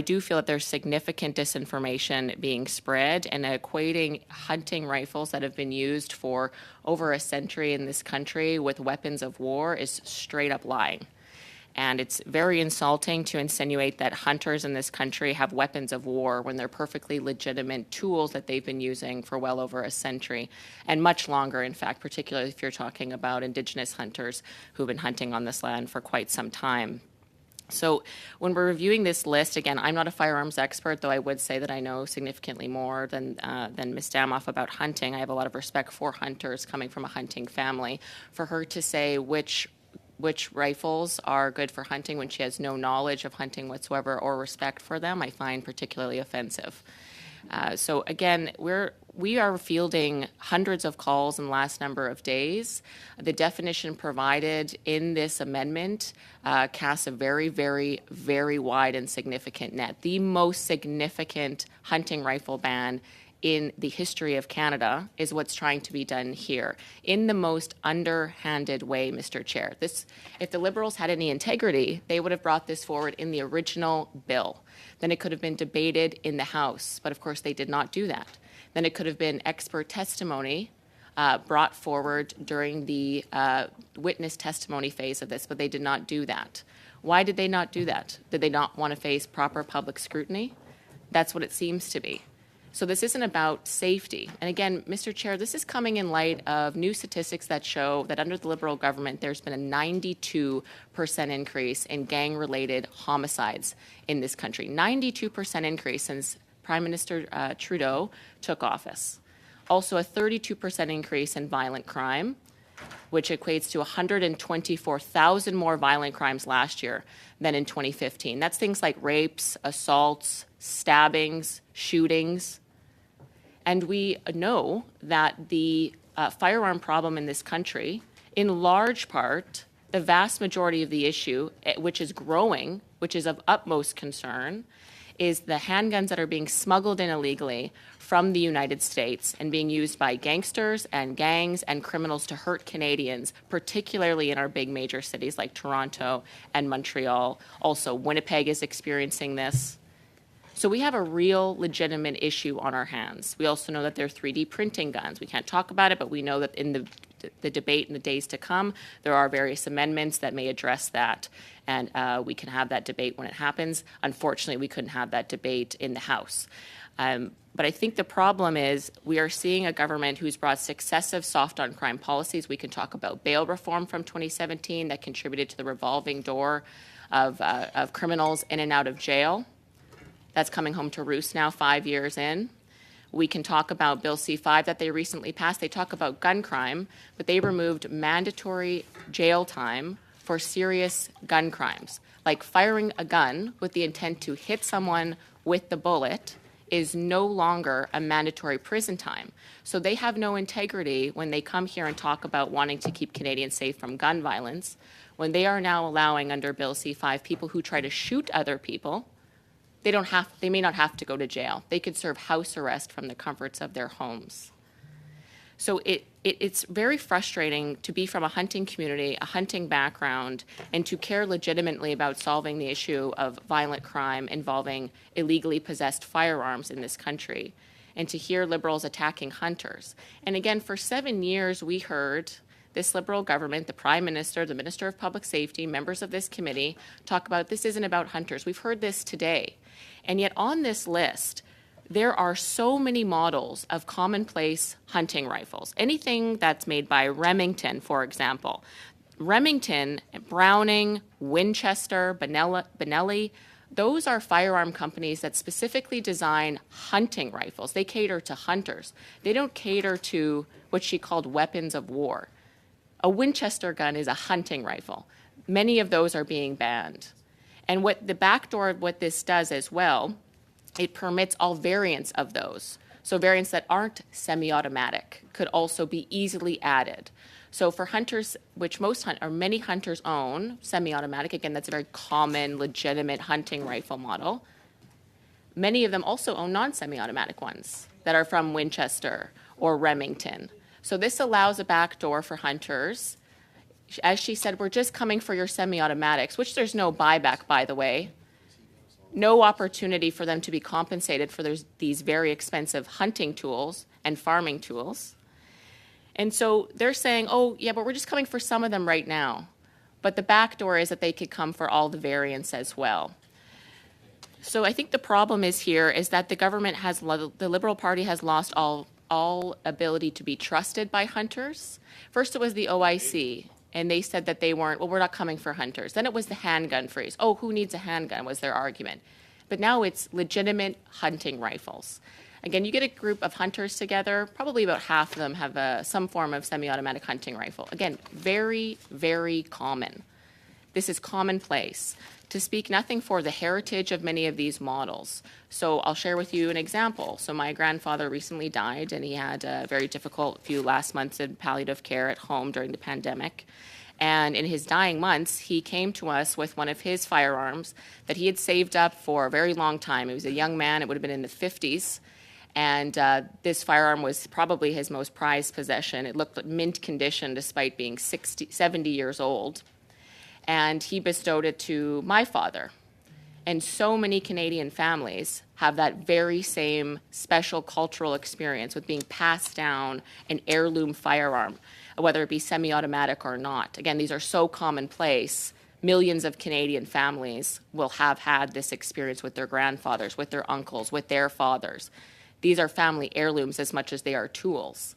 I do feel that there's significant disinformation being spread, and equating hunting rifles that have been used for over a century in this country with weapons of war is straight up lying. And it's very insulting to insinuate that hunters in this country have weapons of war when they're perfectly legitimate tools that they've been using for well over a century, and much longer, in fact, particularly if you're talking about Indigenous hunters who've been hunting on this land for quite some time. So when we're reviewing this list, again, I'm not a firearms expert, though I would say that I know significantly more than Ms. Damoff about hunting. I have a lot of respect for hunters coming from a hunting family. For her to say which rifles are good for hunting when she has no knowledge of hunting whatsoever or respect for them, I find particularly offensive. So again, we are fielding hundreds of calls in the last number of days. The definition provided in this amendment casts a very, very, very wide and significant net. The most significant hunting rifle ban in the history of Canada is what's trying to be done here in the most underhanded way, Mr. Chair. If the Liberals had any integrity, they would have brought this forward in the original bill. Then it could have been debated in the House, but of course they did not do that. Then it could have been expert testimony brought forward during the witness testimony phase of this, but they did not do that. Why did they not do that? Did they not want to face proper public scrutiny? That's what it seems to be. So this isn't about safety. And again, Mr. Chair, this is coming in light of new statistics that show that under the Liberal government, there's been a 92% increase in gang-related homicides in this country. 92% increase since Prime Minister Trudeau took office. Also a 32% increase in violent crime, which equates to 124,000 more violent crimes last year than in 2015. That's things like rapes, assaults, stabbings, shootings. And we know that the firearm problem in this country, in large part, the vast majority of the issue, which is growing, which is of utmost concern, is the handguns that are being smuggled in illegally from the United States and being used by gangsters and gangs and criminals to hurt Canadians, particularly in our big major cities like Toronto and Montreal. Also, Winnipeg is experiencing this. So we have a real legitimate issue on our hands. We also know that they're 3D printing guns. We can't talk about it, but we know that in the debate in the days to come, there are various amendments that may address that, and we can have that debate when it happens. Unfortunately, we couldn't have that debate in the House. But I think the problem is we are seeing a government who's brought successive soft-on-crime policies. We can talk about bail reform from 2017 that contributed to the revolving door of criminals in and out of jail. That's coming home to roost now 5 years in. We can talk about Bill C-5 that they recently passed. They talk about gun crime, but they removed mandatory jail time for serious gun crimes. Like firing a gun with the intent to hit someone with the bullet is no longer a mandatory prison time. So they have no integrity when they come here and talk about wanting to keep Canadians safe from gun violence, when they are now allowing under Bill C-5 people who try to shoot other people. They may not have to go to jail. They could serve house arrest from the comforts of their homes. So it's very frustrating to be from a hunting community, a hunting background, and to care legitimately about solving the issue of violent crime involving illegally possessed firearms in this country, and to hear Liberals attacking hunters. And again, for 7 years, we heard this Liberal government, the Prime Minister, the Minister of Public Safety, members of this committee talk about this isn't about hunters. We've heard this today. And yet on this list, there are so many models of commonplace hunting rifles. Anything that's made by Remington, for example. Remington, Browning, Winchester, Benelli, those are firearm companies that specifically design hunting rifles. They cater to hunters. They don't cater to what she called weapons of war. A Winchester gun is a hunting rifle. Many of those are being banned. And what the backdoor of what this does as well, it permits all variants of those. So variants that aren't semi-automatic could also be easily added. So for hunters, which many hunters own, semi-automatic, again, that's a very common, legitimate hunting rifle model. Many of them also own non-semi-automatic ones that are from Winchester or Remington. So this allows a backdoor for hunters. As she said, we're just coming for your semi-automatics, which there's no buyback, by the way. no opportunity for them to be compensated for these very expensive hunting tools and farming tools. And so they're saying, oh, yeah, but we're just coming for some of them right now. But the back door is that they could come for all the variants as well. So I think the problem is that the government the Liberal Party has lost all ability to be trusted by hunters. First it was the OIC, and they said that we're not coming for hunters. Then it was the handgun freeze. Oh, who needs a handgun was their argument. But now it's legitimate hunting rifles. Again, you get a group of hunters together, probably about half of them have some form of semi-automatic hunting rifle. Again, very, very common. This is commonplace. To speak nothing for the heritage of many of these models. So I'll share with you an example. So my grandfather recently died, and he had a very difficult few last months in palliative care at home during the pandemic. And in his dying months, he came to us with one of his firearms that he had saved up for a very long time. He was a young man. It would have been in the 50s. And this firearm was probably his most prized possession. It looked like mint condition despite being 70 years old. And he bestowed it to my father. And so many Canadian families have that very same special cultural experience with being passed down an heirloom firearm, whether it be semi-automatic or not. Again, these are so commonplace. Millions of Canadian families will have had this experience with their grandfathers, with their uncles, with their fathers. These are family heirlooms as much as they are tools.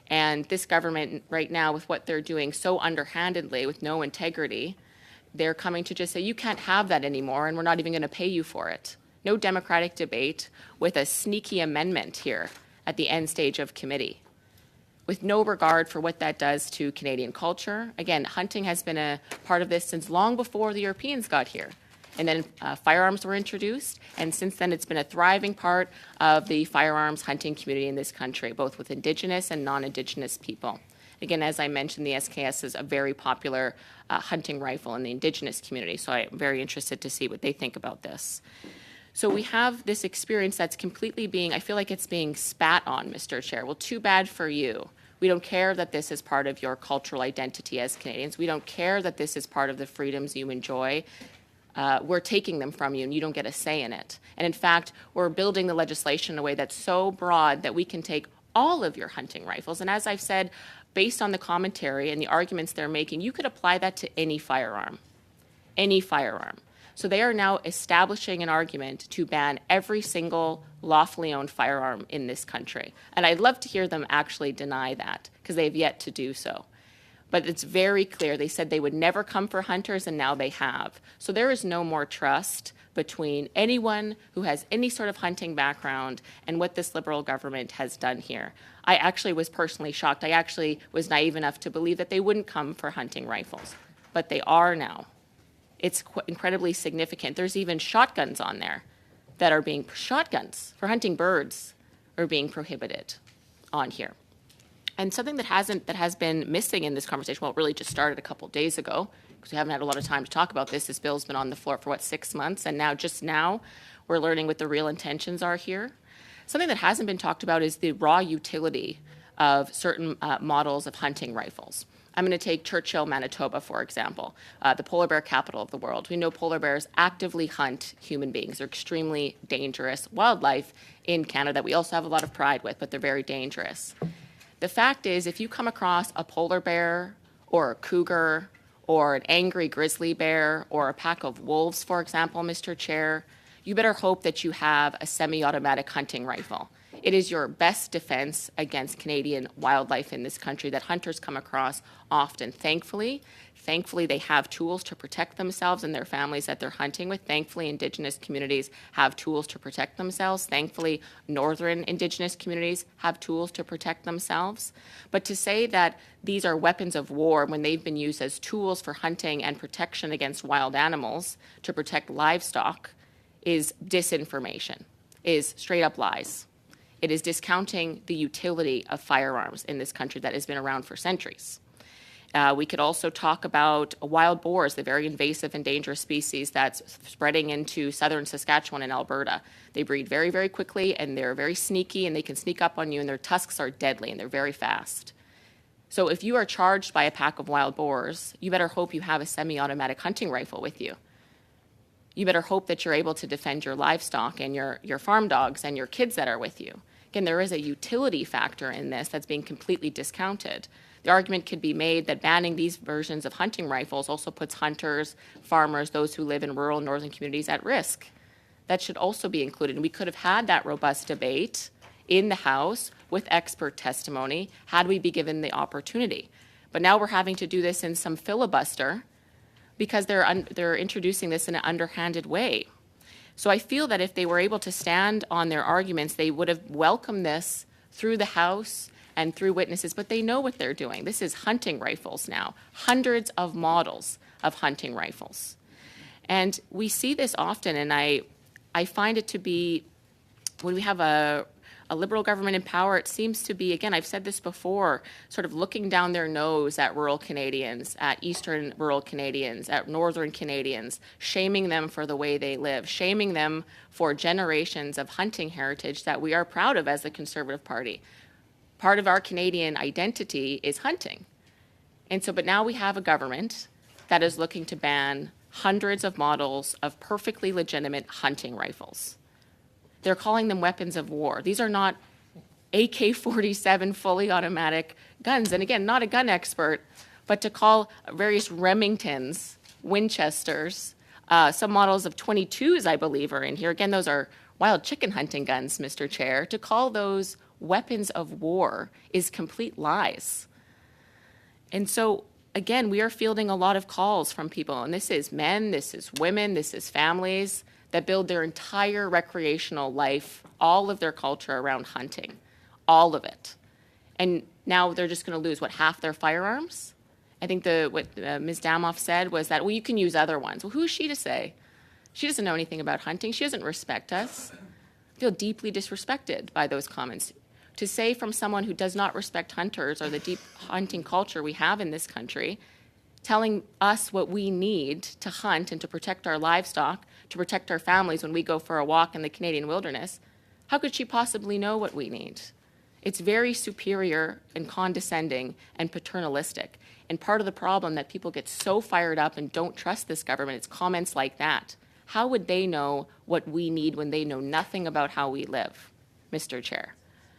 And this government right now, with what they're doing so underhandedly, with no integrity, they're coming to just say, you can't have that anymore, and we're not even going to pay you for it. No democratic debate, with a sneaky amendment here at the end stage of committee, with no regard for what that does to Canadian culture. Again, hunting has been a part of this since long before the Europeans got here. And then firearms were introduced, and since then it's been a thriving part of the firearms hunting community in this country, both with Indigenous and non-Indigenous people. Again, as I mentioned, the SKS is a very popular hunting rifle in the Indigenous community, so I'm very interested to see what they think about this. So we have this experience that's completely I feel like it's being spat on, Mr. Chair. Well, too bad for you. We don't care that this is part of your cultural identity as Canadians. We don't care that this is part of the freedoms you enjoy. We're taking them from you, and you don't get a say in it. And in fact, we're building the legislation in a way that's so broad that we can take all of your hunting rifles. And as I've said, based on the commentary and the arguments they're making, you could apply that to any firearm. Any firearm. So they are now establishing an argument to ban every single lawfully owned firearm in this country. And I'd love to hear them actually deny that, because they have yet to do so. But it's very clear. They said they would never come for hunters, and now they have. So there is no more trust between anyone who has any sort of hunting background and what this Liberal government has done here. I actually was personally shocked. I actually was naive enough to believe that they wouldn't come for hunting rifles, but they are now. It's incredibly significant. There's even shotguns on there that are shotguns for hunting birds are being prohibited on here. And something that has been missing in this conversation, well, it really just started a couple days ago, because we haven't had a lot of time to talk about this. This bill's been on the floor for, 6 months? And now, we're learning what the real intentions are here. Something that hasn't been talked about is the raw utility of certain models of hunting rifles. I'm going to take Churchill, Manitoba, for example, the polar bear capital of the world. We know polar bears actively hunt human beings. They're extremely dangerous wildlife in Canada. We also have a lot of pride with, but they're very dangerous. The fact is, if you come across a polar bear or a cougar or an angry grizzly bear or a pack of wolves, for example, Mr. Chair, you better hope that you have a semi-automatic hunting rifle. It is your best defense against Canadian wildlife in this country that hunters come across often. Thankfully, they have tools to protect themselves and their families that they're hunting with. Thankfully, Indigenous communities have tools to protect themselves. Thankfully, Northern Indigenous communities have tools to protect themselves. But to say that these are weapons of war when they've been used as tools for hunting and protection against wild animals to protect livestock is disinformation, is straight up lies. It is discounting the utility of firearms in this country that has been around for centuries. We could also talk about wild boars, the very invasive and dangerous species that's spreading into southern Saskatchewan and Alberta. They breed very, very quickly, and they're very sneaky, and they can sneak up on you, and their tusks are deadly, and they're very fast. So if you are charged by a pack of wild boars, you better hope you have a semi-automatic hunting rifle with you. you better hope that you're able to defend your livestock and your farm dogs and your kids that are with you. Again, there is a utility factor in this that's being completely discounted. The argument could be made that banning these versions of hunting rifles also puts hunters, farmers, those who live in rural northern communities at risk. That should also be included. And we could have had that robust debate in the House with expert testimony had we been given the opportunity. But now we're having to do this in some filibuster because they're introducing this in an underhanded way. So I feel that if they were able to stand on their arguments, they would have welcomed this through the House and through witnesses, but they know what they're doing. This is hunting rifles now, hundreds of models of hunting rifles. And we see this often, and I find it to be, when we have a Liberal government in power, it seems to be, again, I've said this before, sort of looking down their nose at rural Canadians, at eastern rural Canadians, at northern Canadians, shaming them for the way they live, shaming them for generations of hunting heritage that we are proud of as the Conservative Party. Part of our Canadian identity is hunting. And so, but now we have a government that is looking to ban hundreds of models of perfectly legitimate hunting rifles. They're calling them weapons of war. These are not AK-47 fully automatic guns. And again, not a gun expert, but to call various Remingtons, Winchesters, some models of 22s, I believe, are in here. Again, those are wild chicken hunting guns, Mr. Chair. To call those weapons of war is complete lies. And so, again, we are fielding a lot of calls from people, and this is men, this is women, this is families that build their entire recreational life, all of their culture around hunting, all of it. And now they're just going to lose, what, half their firearms? I think what Ms. Damoff said was that, well, you can use other ones. Well, who is she to say? She doesn't know anything about hunting. She doesn't respect us. I feel deeply disrespected by those comments. To say from someone who does not respect hunters or the deep hunting culture we have in this country, telling us what we need to hunt and to protect our livestock, to protect our families when we go for a walk in the Canadian wilderness, how could she possibly know what we need? It's very superior and condescending and paternalistic. And part of the problem that people get so fired up and don't trust this government, it's comments like that. How would they know what we need when they know nothing about how we live, Mr. Chair?